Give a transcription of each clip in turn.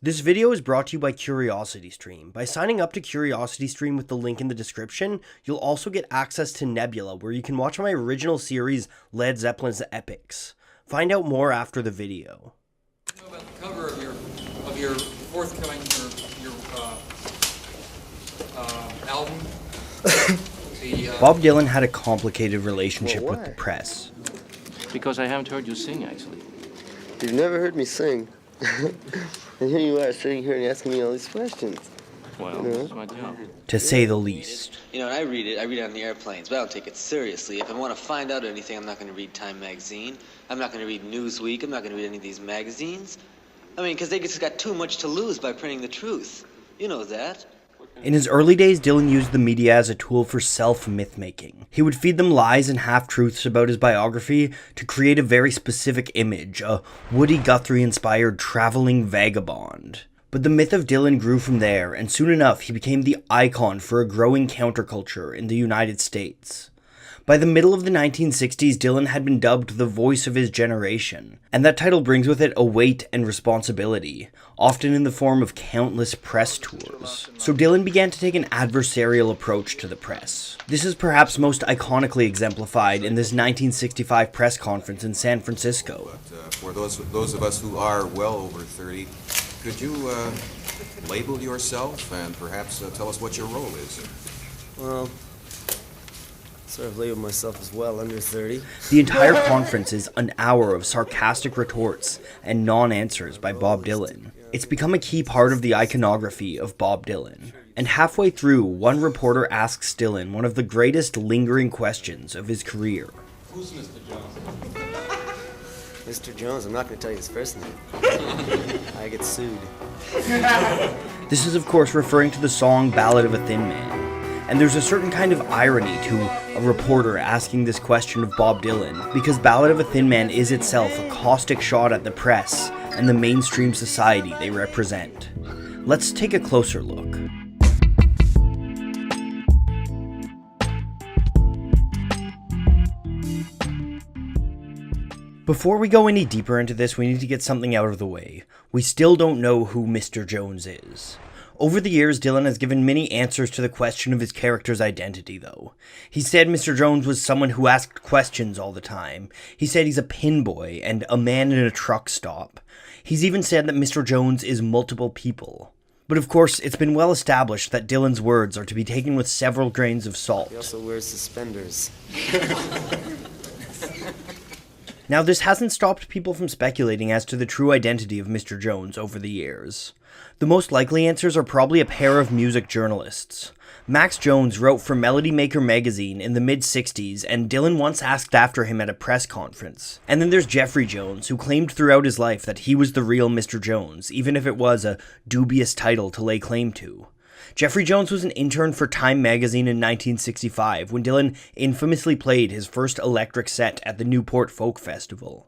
This video is brought to you by CuriosityStream. By signing up to CuriosityStream with the link in the description, you'll also get access to Nebula, where you can watch my original series, Led Zeppelin's Epics. Find out more after the video. Know about the cover of your forthcoming album? Bob Dylan had a complicated relationship with the press. Because I haven't heard you sing, actually. You've never heard me sing. And here you are sitting here and asking me all these questions. Well, that's my job. To say the least. You know, and I read it on the airplanes, but I don't take it seriously. If I want to find out anything, I'm not going to read Time magazine. I'm not going to read Newsweek. I'm not going to read any of these magazines. I mean, because they just got too much to lose by printing the truth. You know that. In his early days, Dylan used the media as a tool for self-myth-making. He would feed them lies and half-truths about his biography to create a very specific image, a Woody Guthrie-inspired traveling vagabond. But the myth of Dylan grew from there, and soon enough he became the icon for a growing counterculture in the United States. By the middle of the 1960s, Dylan had been dubbed the voice of his generation, and that title brings with it a weight and responsibility, often in the form of countless press tours. So Dylan began to take an adversarial approach to the press. This is perhaps most iconically exemplified in this 1965 press conference in San Francisco. But for those of us who are well over 30, could you label yourself and perhaps tell us what your role is? Well, sort of label myself as well under 30. The entire conference is an hour of sarcastic retorts and non-answers by Bob Dylan. It's become a key part of the iconography of Bob Dylan. And halfway through, one reporter asks Dylan one of the greatest lingering questions of his career. Who's Mr. Jones? Mr. Jones, I'm not going to tell you his first name. I get sued. This is of course referring to the song Ballad of a Thin Man. And there's a certain kind of irony to a reporter asking this question of Bob Dylan, because Ballad of a Thin Man is itself a caustic shot at the press and the mainstream society they represent. Let's take a closer look. Before we go any deeper into this, we need to get something out of the way. We still don't know who Mr. Jones is. Over the years, Dylan has given many answers to the question of his character's identity, though. He said Mr. Jones was someone who asked questions all the time. He said he's a pin boy and a man in a truck stop. He's even said that Mr. Jones is multiple people. But of course, it's been well established that Dylan's words are to be taken with several grains of salt. He also wears suspenders. Now, this hasn't stopped people from speculating as to the true identity of Mr. Jones over the years. The most likely answers are probably a pair of music journalists. Max Jones wrote for Melody Maker magazine in the mid-60s, and Dylan once asked after him at a press conference. And then there's Jeffrey Jones, who claimed throughout his life that he was the real Mr. Jones, even if it was a dubious title to lay claim to. Jeffrey Jones was an intern for Time magazine in 1965 when Dylan infamously played his first electric set at the Newport Folk Festival.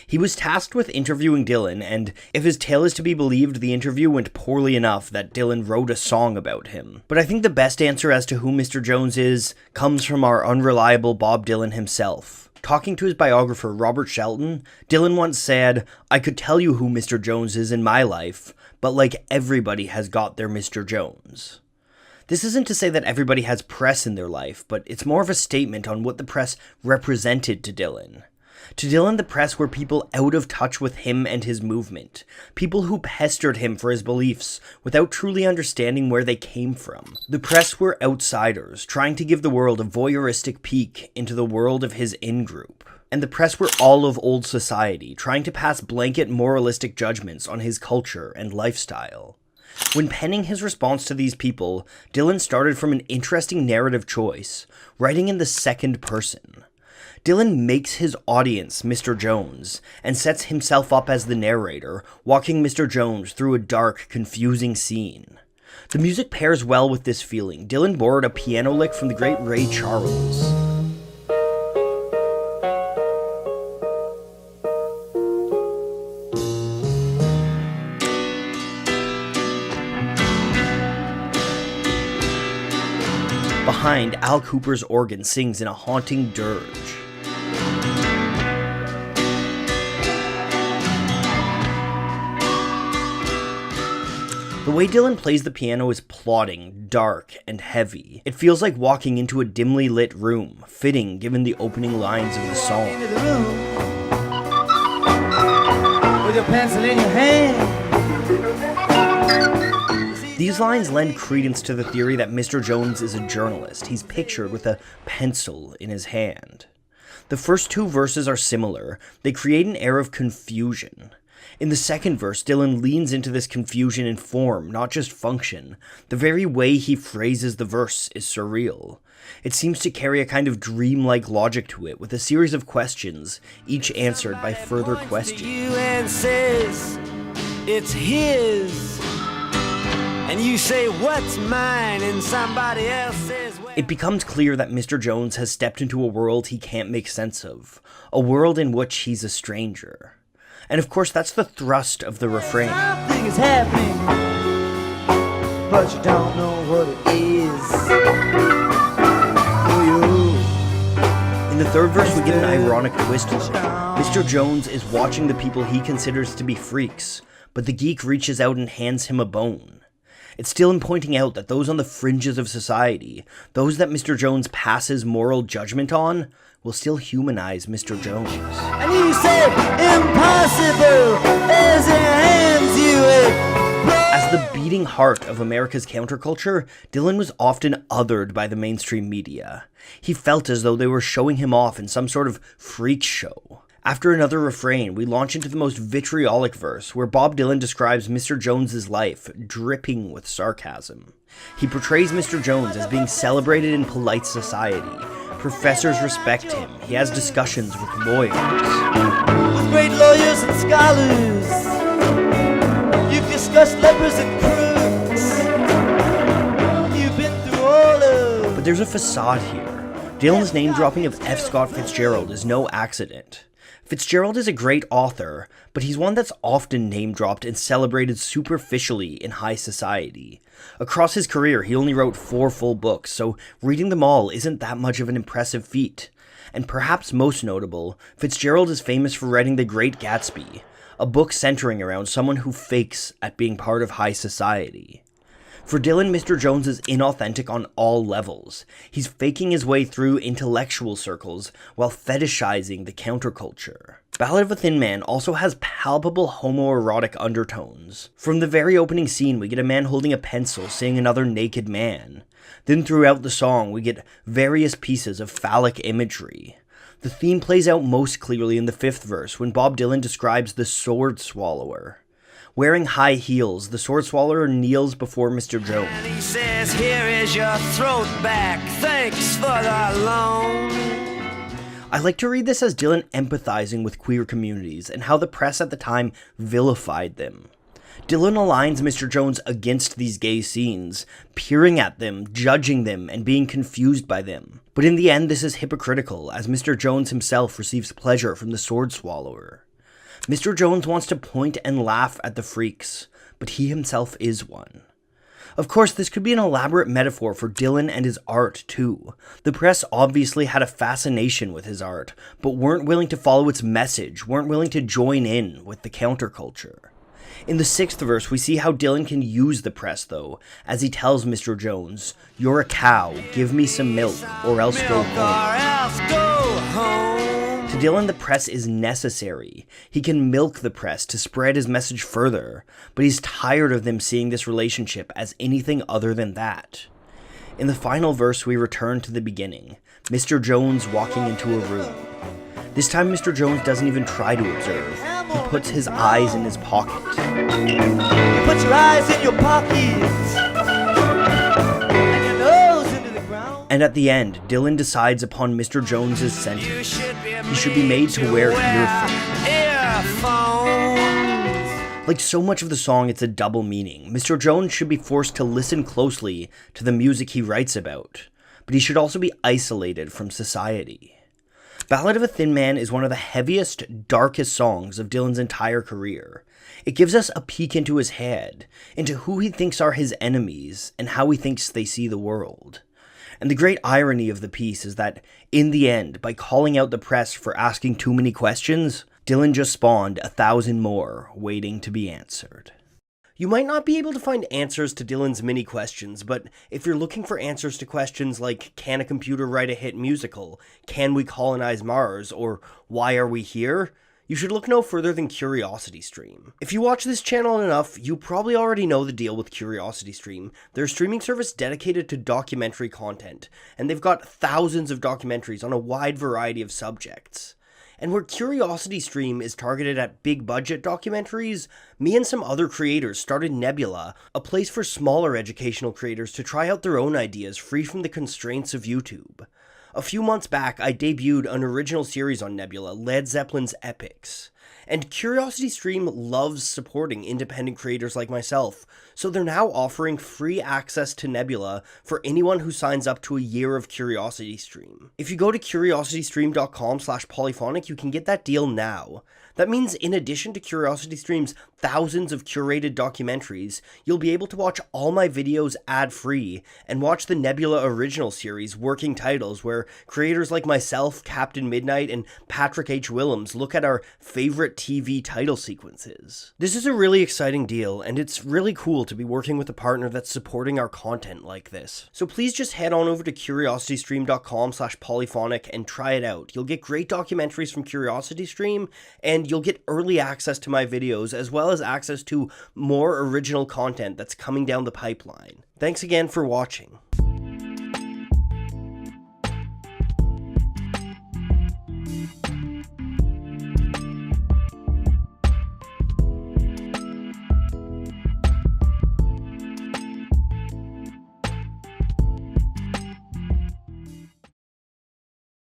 He was tasked with interviewing Dylan, and if his tale is to be believed, the interview went poorly enough that Dylan wrote a song about him. But I think the best answer as to who Mr. Jones is comes from our unreliable Bob Dylan himself. Talking to his biographer, Robert Shelton, Dylan once said, "I could tell you who Mr. Jones is in my life, but like everybody has got their Mr. Jones." This isn't to say that everybody has press in their life, but it's more of a statement on what the press represented to Dylan. To Dylan, the press were people out of touch with him and his movement, people who pestered him for his beliefs without truly understanding where they came from. The press were outsiders, trying to give the world a voyeuristic peek into the world of his in-group. And the press were all of old society, trying to pass blanket moralistic judgments on his culture and lifestyle. When penning his response to these people, Dylan started from an interesting narrative choice, writing in the second person. Dylan makes his audience Mr. Jones, and sets himself up as the narrator, walking Mr. Jones through a dark, confusing scene. The music pairs well with this feeling. Dylan borrowed a piano lick from the great Ray Charles. Behind, Al Cooper's organ sings in a haunting dirge. The way Dylan plays the piano is plodding, dark, and heavy. It feels like walking into a dimly lit room, fitting given the opening lines of the song. Into the room with your pencil in your hand. These lines lend credence to the theory that Mr. Jones is a journalist. He's pictured with a pencil in his hand. The first two verses are similar. They create an air of confusion. In the second verse, Dylan leans into this confusion in form, not just function. The very way he phrases the verse is surreal. It seems to carry a kind of dreamlike logic to it, with a series of questions, each answered by further questions. You and says it's his. And you say, what's mine? And somebody else says, It becomes clear that Mr. Jones has stepped into a world he can't make sense of, a world in which he's a stranger. And of course, that's the thrust of the refrain. something is happening, but you don't know what it is. Do you? In the third verse, we get an ironic twist to it. Mr. Jones is watching the people he considers to be freaks, but the geek reaches out and hands him a bone. It's Dylan pointing out that those on the fringes of society, those that Mr. Jones passes moral judgment on, will still humanize Mr. Jones. And you say, impossible, as he hands you a As the beating heart of America's counterculture, Dylan was often othered by the mainstream media. He felt as though they were showing him off in some sort of freak show. After another refrain, we launch into the most vitriolic verse, where Bob Dylan describes Mr. Jones's life, dripping with sarcasm. He portrays Mr. Jones as being celebrated in polite society. Professors respect him. He has discussions with lawyers. with great lawyers and scholars. You've discussed lepers and crooks. You've been through all of. But there's a facade here. Dylan's name dropping of F. Scott Fitzgerald is no accident. Fitzgerald is a great author, but he's one that's often name-dropped and celebrated superficially in high society. Across his career, he only wrote 4 full books, so reading them all isn't that much of an impressive feat. And perhaps most notable, Fitzgerald is famous for writing The Great Gatsby, a book centering around someone who fakes at being part of high society. For Dylan, Mr. Jones is inauthentic on all levels. He's faking his way through intellectual circles while fetishizing the counterculture. Ballad of a Thin Man also has palpable homoerotic undertones. From the very opening scene, we get a man holding a pencil seeing another naked man. Then throughout the song, we get various pieces of phallic imagery. The theme plays out most clearly in the 5th verse when Bob Dylan describes the sword swallower. Wearing high heels, the sword swallower kneels before Mr. Jones. And he says, here is your throat back. Thanks for the loan. I like to read this as Dylan empathizing with queer communities and how the press at the time vilified them. Dylan aligns Mr. Jones against these gay scenes, peering at them, judging them, and being confused by them. But in the end, this is hypocritical, as Mr. Jones himself receives pleasure from the sword swallower. Mr. Jones wants to point and laugh at the freaks, but he himself is one. Of course, this could be an elaborate metaphor for Dylan and his art, too. The press obviously had a fascination with his art, but weren't willing to follow its message, weren't willing to join in with the counterculture. In the 6th verse, we see how Dylan can use the press, though, as he tells Mr. Jones, "You're a cow, give me some milk, or else go home." To Dylan, the press is necessary. He can milk the press to spread his message further, but he's tired of them seeing this relationship as anything other than that. In the final verse, we return to the beginning, Mr. Jones walking into a room. This time, Mr. Jones doesn't even try to observe. He puts his eyes in his pocket. You put your eyes in your pockets. And your nose into the ground. And at the end, Dylan decides upon Mr. Jones's sentence. He should be made to wear earphones. Like so much of the song, it's a double meaning. Mr. Jones should be forced to listen closely to the music he writes about, but he should also be isolated from society. Ballad of a Thin Man is one of the heaviest, darkest songs of Dylan's entire career. It gives us a peek into his head, into who he thinks are his enemies, and how he thinks they see the world. And the great irony of the piece is that, in the end, by calling out the press for asking too many questions, Dylan just spawned 1,000 more waiting to be answered. You might not be able to find answers to Dylan's many questions, but if you're looking for answers to questions like, can a computer write a hit musical, can we colonize Mars, or why are we here, you should look no further than CuriosityStream. If you watch this channel enough, you probably already know the deal with CuriosityStream. They're a streaming service dedicated to documentary content, and they've got thousands of documentaries on a wide variety of subjects. And where CuriosityStream is targeted at big-budget documentaries, me and some other creators started Nebula, a place for smaller educational creators to try out their own ideas free from the constraints of YouTube. A few months back, I debuted an original series on Nebula, Led Zeppelin's Epics. And CuriosityStream loves supporting independent creators like myself, so they're now offering free access to Nebula for anyone who signs up to a year of CuriosityStream. If you go to curiositystream.com/polyphonic, you can get that deal now. That means in addition to CuriosityStream's thousands of curated documentaries, you'll be able to watch all my videos ad-free and watch the Nebula original series, Working Titles, where creators like myself, Captain Midnight, and Patrick H. Willems look at our favorite TV title sequences. This is a really exciting deal, and it's really cool to be working with a partner that's supporting our content like this. So please just head on over to curiositystream.com/polyphonic and try it out. You'll get great documentaries from CuriosityStream, and you'll get early access to my videos, as well as access to more original content that's coming down the pipeline. Thanks again for watching.